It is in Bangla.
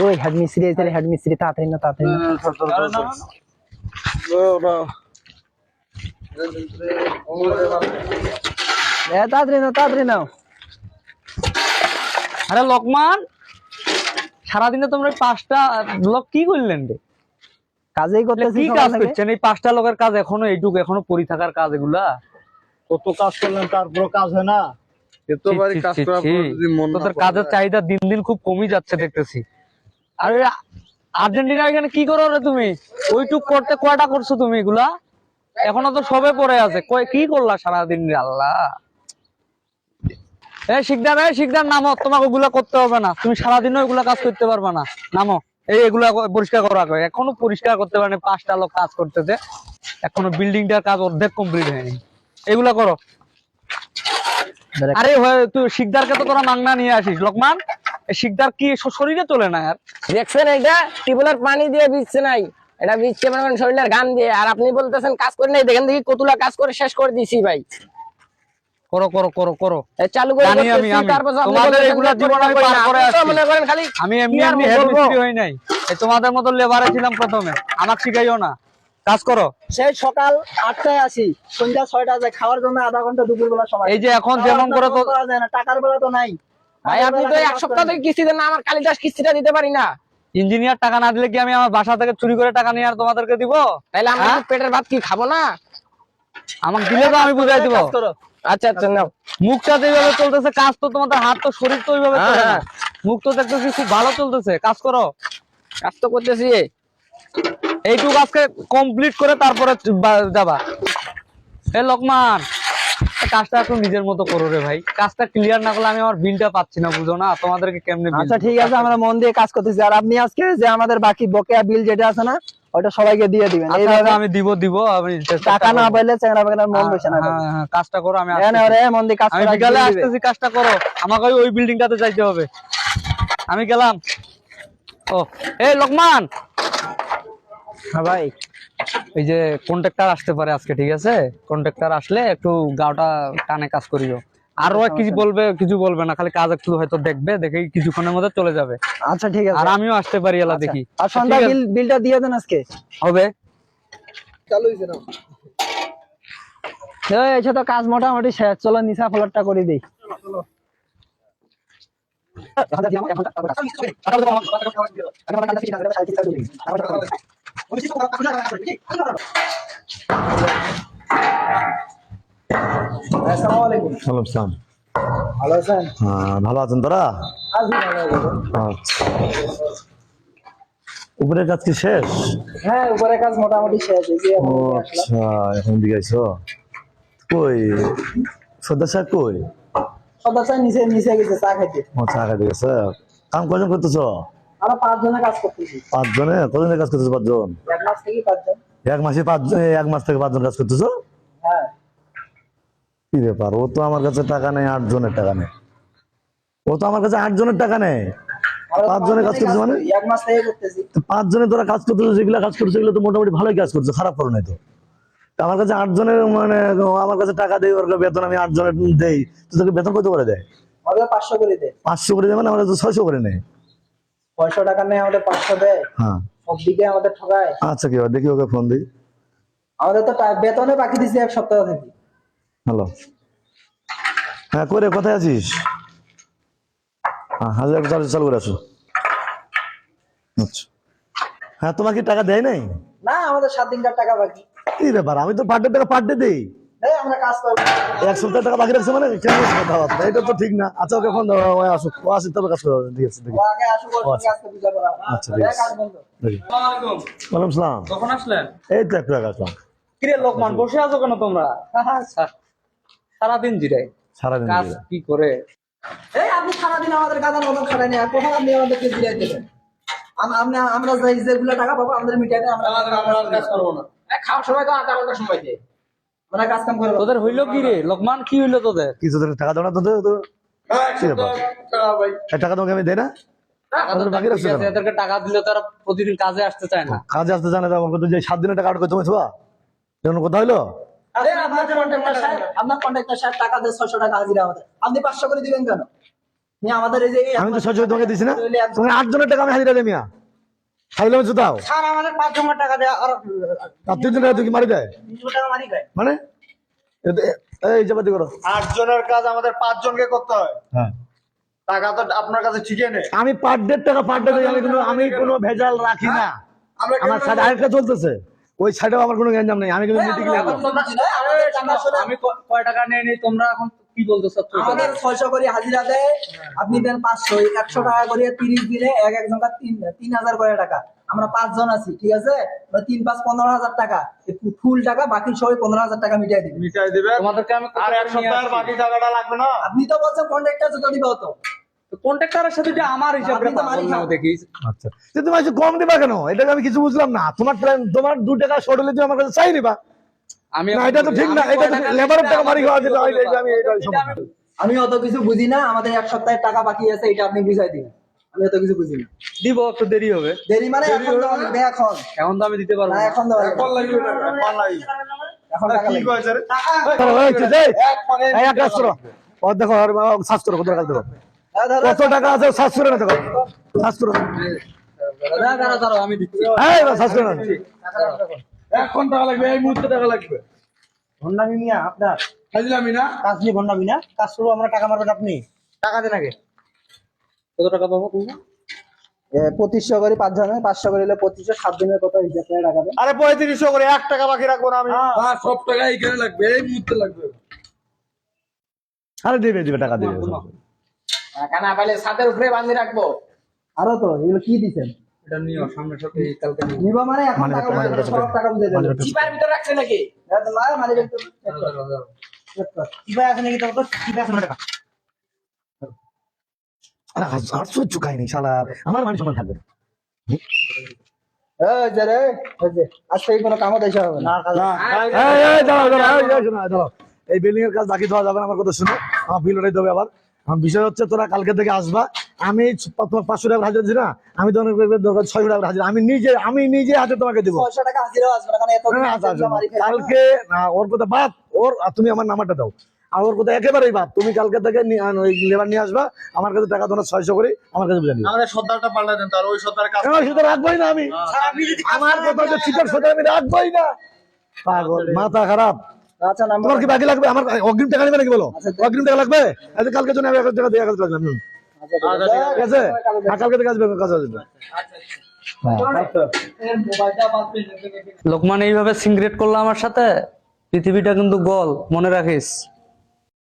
ওই হেড মিস্ত্রি এসে হেড মিস্ত্রি তাড়াতাড়ি না তাড়াতাড়ি নাও। আরে লোকমান, সারাদিনে তোমরা 5টা লোক কি করলেন রে? কাজেই করতেছি। কি কাজ করছেন? এই 5টা লোকের কাজ এখনো এইটুকু, এখনো পড়ে থাকার কাজ এগুলা? কত কাজ করলেন তারপর কাজ হয় না? এতবারই কাজ করার পর যদি মন না তোদের কাজের চাহিদা দিন দিন খুব কমই যাচ্ছে দেখতেছি। আরে আর্জেন্টিনা এখানে কি করো রে তুমি? ওইটুক করতে কয়টা করছো তুমি এগুলা? এখনো তো সবে পড়ে আছে। কি করলা সারাদিন? আল্লাহ, শিকদার নামো। তোমাকে ওগুলা করতে হবে না, তুমি সারাদিন ওইগুলা কাজ করতে পারবা না। নামো, এগুলা পরিষ্কার করা। এখনো পরিষ্কার করতে পারেনি, 5টা লোক কাজ করতেছে, এখনো বিল্ডিংটার কাজ অর্ধেক কমপ্লিট হয়নি। এগুলা করো। আরে তুই শিকদারকে তো তোরা মাংনা নিয়ে আসিস। লোকমান, শিকদার কি শরীরে চলে না? আর দেখছেন এটা টিউবওয়েলের পানি দিয়ে ভিজছে নাই, এটা ভিজছে মানে শরীরের গান দিয়ে। আর আপনি বলতেছেন কাজ করে নাই। দেখেন দেখি কতগুলা কাজ করে শেষ করে দিছি ভাই। করো করো করো করো, চালু করে তোমাদের এগুলা জীবন আমি পার করে আসছি। আমি এমনি হেড মিস্ত্রি হই নাই, তোমাদের মতো লেবারে ছিলাম প্রথমে। আমাকে শিখাইও না, কাজ করো। সেই সকাল 8টায় আসি, সন্ধ্যা 6টা যায়। খাওয়ার জন্য আধা ঘন্টা দুপুর বেলা সময়। এই যে এখন যেমন করে তো টাকার বেলা তো নাই ভাই। আপনি তো 1 সপ্তাহ থেকে কিস্তি দেন না, আমার কালিদাস কিস্তিটা দিতে পারি না। ইঞ্জিনিয়ার টাকা না দিলে কি আমি আমার বাসা থেকে চুরি করে টাকা নিয়ে আর তোমাদেরকে দিব? তাহলে আমরা পেটের ভাত কি খাবো না? আমাকে দিলে তো আমি বুঝাই দিব। আচ্ছা আচ্ছা নাও। মুখটা যেভাবে চলতেছে, কাজ তো তোমাদের হাত তো শরীর তো ওইভাবে চলে না। মুখ তো দেখতেছি খুব ভালো চলতেছে। কাজ করো। কাজ তো করতেছি। এইটুকু আজকে কমপ্লিট করে তারপরে যাবা। এ লোকমান, কাজটা একটু নিজের মতো করো রে ভাই। কাজটা ক্লিয়ার না করলে আমি আমার বিলটা পাচ্ছি না, বুঝো না? তোমাদেরকে কেমনে? আচ্ছা ঠিক আছে, আমরা মন দিয়ে কাজ করতেছি। আর আপনি আজকে যে আমাদের বাকি বকেয়া বিল যেটা আছে না, ওটা সবাইকে দিয়ে দিবেন। এইভাবে আমি দিব। আমি টাকা না পাইলে চেংড়া বেগনার মন বসে না। হ্যাঁ, কাজটা করো। আমি মন দিয়ে কাজ আমি বিকালে আসতেছি, কাজটা করো। আমাকে ওই বিল্ডিংটাতে যাইতে হবে। আমি গেলাম। ও এই লোকমান, হ্যাঁ ভাই, এই যে কন্ট্রাক্টর আসতে পারে আজকে, ঠিক আছে? কন্ট্রাক্টর আসলে একটু গাওটা টানে কাজ করিও। আরো কিছু বলবে না, খালি কাজ একটু হয়তো দেখবে, দেখে কিছুক্ষণের মধ্যে চলে যাবে। আচ্ছা ঠিক আছে। আর আমিও আসতে পারি, এলা দেখি। আর সন্ধ্যা বিলটা দিয়ে দেন আজকে। হবে। চালু হইছে না? এই তো কাজ মোটামুটি শেষ। চলো নিচা ফ্লোরটা করে দেই। ভালো আছেন? ভালো আছেন তোরা? উপরের কাজ কি শেষ? হ্যাঁ, উপরের কাজ মোটামুটি শেষ। আচ্ছা, এখন দিকে আইছো। কই সদস্য কই? সদস্য নিচে গেছে চা খাইতে। চা খাইতে গেছে। কাম কজন করতেছো? আমরা 5 জনে কাজ করতেছি। 5 জনে? কতজনের কাজ করতেছো? 5 জন? 1 মাস থেকে 5 জন। 1 মাসে 5 জন? 1 মাস থেকে 5 জন কাজ করতেছো? হ্যাঁ। কি ব্যাপার? ও তো আমার কাছে টাকা নেই, 8 জনের টাকা নেই। ও তো আমার কাছে 8 জনের টাকা নেই। 5 জনের কাজ করতেছো মানে? 1 মাস থেকে করতেছি। 5 জনে তোরা কাজ করতেছো, যেগুলো কাজ করছো সেগুলো তো মোটামুটি ভালোই কাজ করছো, খারাপ করো নাই তো। আমার কাছে 8 জনের মানে আমার কাছে টাকা দেই, ওর বেতন আমি 8 জনের দেই। তো তোকে বেতন কত করে দেয়? আমাদের 500 করে দেয়। 500 করে দেয় মানে? আমাদের তো 600 করে নেয়। 500 টাকা নেই, আমাদের 500 দেয়। হ্যাঁ, সব দিকে আমাদের ঠকায়। আচ্ছা, কি হবে দেখি, ওকে ফোন দিই। আমাদের তো বেতনে বাকি দিছি 1 সপ্তাহ থেকে। হ্যালো, হ্যাঁ করে কোথায় আছিস? হ্যাঁ, হাজার চালু করে আসো। আচ্ছা, হ্যাঁ, তোমার কি টাকা দেয় নাই? না, আমাদের 7 দিনকার টাকা বাকি। কি ব্যাপার? আমি তো পার ডে টাকা পার ডে দেই। আমরা কাজ করব। 1 সপ্তাহ টাকা বাকি রাখছে মানে কেন? এটা তো ঠিক না। আচ্ছা, ওকে ফোন দাও, ও আসুক, ও আসে তবে কাজ করবে। ঠিক আছে, দেখি। ও আগে আসুক, ওর সঙ্গে আজকে বুঝা করা। আচ্ছা, ঠিক আছে, কাজ বন্ধ। দেখি। ওয়ালাইকুম আসসালাম। কখন আসলেন? এই তো একটু আগে আসলাম। কিরে লোকমান, বসে আছো কেন তোমরা? সারাদিন জিরাই, সারাদিন কাজ কি করে? এই আপনি সারাদিন আমাদের গাদার মতন খাটাই না, কখন আপনি আমাদেরকে জিরাই দেবেন? আমরা যেগুলো টাকা পাবো আমাদের মিটাইতে আমরা কাজ করবো না। খাওয়ার সময় তো আধা ঘন্টা সময় দেয়, আমরা কাজ কাম করবো। তোদের হইলো কি রে লোকমান? কি হইলো তোদের? কিছু টাকা দাও না তোদের? টাকা তোমাকে আমি দেয় না? এদেরকে টাকা দিলে তারা প্রতিদিন কাজে আসতে চায় না। কাজে আসতে চায় না? আমাকে তো যে 7 দিনের টাকা আটকে তুমি ছোয়া, কোথা হইলো? আরে আপনার কন্ট্রাক্টর সাহেব টাকা দেয় 600 টাকা হাজিরা আমাদের, আপনি 500 করে দিবেন কেন? নিয়ে আমাদের এই যে আমি তো 600 তোমাকে দিছি না, তুমি 8 জনের টাকা আমি হাজিরা দেই মিয়া, খাইলে আমি দাও স্যার আমাদের 5 জনের টাকা দেয় আর আর 3 জনের তুই কি মারি দেয় 300 টাকা মারি খায়। মানে এই জবাদি করো। 8 জনের কাজ আমাদের 5 জনকে করতে হয়, হ্যাঁ টাকা তো আপনার কাছে ঠিকই নেই। আমি পার ডে টাকা পার ডে আমি কোনো ভেজাল রাখি না, আমার সাইড আরেকটা চলতেছে, ওই সাইডেও আমার কোনো গ্যাঞ্জাম নেই, আমি কিন্তু মিটিং লাগলাম। আমি কয় টাকা নিয়ে নিই, তোমরা এখন কি বলতেছো? আমাদের 600 করে হাজিরা দেয়, আপনি দেন 500, 100 টাকা করে 30 দিলে এক জনকা 3000 করে টাকা। আমরা 5 জন আছি, ঠিক আছে? 3 5 15,000 টাকা, ফুল টাকা, বাকি সবাই 15,000 টাকা মিটাই দিবে। মিটাই দিবে তোমাদেরকে আমি আর এক সপ্তাহের বাকি টাকাটা লাগবে না। আপনি তো বলছেন কন্ট্রাক্টর যত দিবে হতো। কন্ট্রাক্টরের সাথে যে আমার হিসাব আপনি তো মারি খান। দেখিস। আচ্ছা তো তুমি একটু কম দিবা কেন? এটাকে আমি কিছু বুঝলাম না, তোমার 2 টাকা শর্ট হলে তুমি আমার কাছে চাই নিবা আমি না, এটা তো ঠিক না, এটা তো লেবারের টাকা মারি খাওয়া যেটা হয়, এটা আমি এটা আমি অত কিছু বুঝি না, আমাদের এক সপ্তাহের টাকা বাকি আছে, এটা আপনি বুঝাই দিন। আমি অত কিছু বুঝি না। দিব, একটু দেরি হবে। দেরি মানে এখন দেওয়া লাগবে, এখন এখন তো আমি দিতে পারবো না, না। এখন দেওয়া এখন লাগবে। লাগবে টাকা, এখন লাগবে। এখন টাকা কি লাগবে। কইছে রে? এক কাজ করো, ও দেখো সার্চ করো, কত টাকা দেবো, হ্যাঁ, ধরো। কত টাকা আছে সার্চ করে না, দেখো সার্চ করো, দাঁড়াও, আমি দিচ্ছি। হ্যাঁ সার্চ করো না। এখন টাকা লাগবে, এই মুহূর্তে টাকা লাগবে। ভন্ডামি মিয়া আপনার হাজিরামি না? কাজ নিয়ে ভন্ডামি না, কাজ শুরু আমরা টাকা মারবেন আপনি। টাকা দেন আগে। কত টাকা পাবো তুমি? 2500 করে 5 জনের, 500 করে হলে 2500, 7 দিনের কত হিসাব করে টাকা দেন। আরে 3500 করে 1 টাকা বাকি রাখবো না আমি। সব টাকা এখানে লাগবে, এই মুহূর্তে লাগবে। আরে দেবে দেবে টাকা দেবে, টাকা না পাইলে ছাদের উপরে বাঁধি রাখবো। আরো তো এগুলো কি দিছেন? এটা নিও, সামনের সপ্তাহে কালকে নিও। নিবা মানে এখন টাকা বুঝে সব টাকা বুঝে দেবে। চিপার ভিতর রাখছে নাকি? এটা মার মাঝে একটু চিপা আছে নাকি? তো চিপা আছে টাকা। আরে আর সহ্য খাইনি শালা, আমার মানে সময় থাকবে না। এই যে রে, এই যে আজকে কোনো কামও দেশা হবে না। এই দাঁড়াও দাঁড়াও, এই শোনো দাঁড়াও, এই বিল্ডিং এর কাজ বাকি দেওয়া যাবে না, আমার কথা শুনো, আমার বিল ওটাই দেবে আবার। আমার বিষয় হচ্ছে তোরা কালকে থেকে আসবা, আমি তোমার 500 টাকা হাজিরা দিচ্ছি না, আমি তোমার 600 টাকা হাজিরা, আমি নিজে হাতে তোমাকে দেবো। 600 টাকা হাজিরা আসবে না, কারণ এত না, আচ্ছা, কালকে না, ওর কথা বাদ, ওর আর তুমি আমার নাম্বারটা দাও, আর ওর কথা একেবারেই বাদ, তুমি কালকে থেকে ওই লেবার নিয়ে আসবা, আমার কাছে টাকা তোমার 600 করে আমার কাছে বুঝে নিও। আমাদের সর্দারটা পাল্টা দেন, তার ওই সর্দারের কাজ আমার সুতো রাখবোই না আমি, আমার কথা হচ্ছে চিটার সুতো আমি রাখবোই না, পাগল মাথা খারাপ। আচ্ছা নাম্বার তোমার কি বাকি লাগবে? আমার অগ্রিম টাকা নেবে নাকি বলো? অগ্রিম টাকা লাগবে? আচ্ছা কালকে জন্য আমি 1000 টাকা দিয়ে 1000 টাকা লাগবে, ঠিক আছে? আর কালকে থেকে আসবে, কাজ আসবে। লোকমান এইভাবে সিংগ্রেট করলো আমার সাথে, পৃথিবীটা কিন্তু গোল, মনে রাখিস।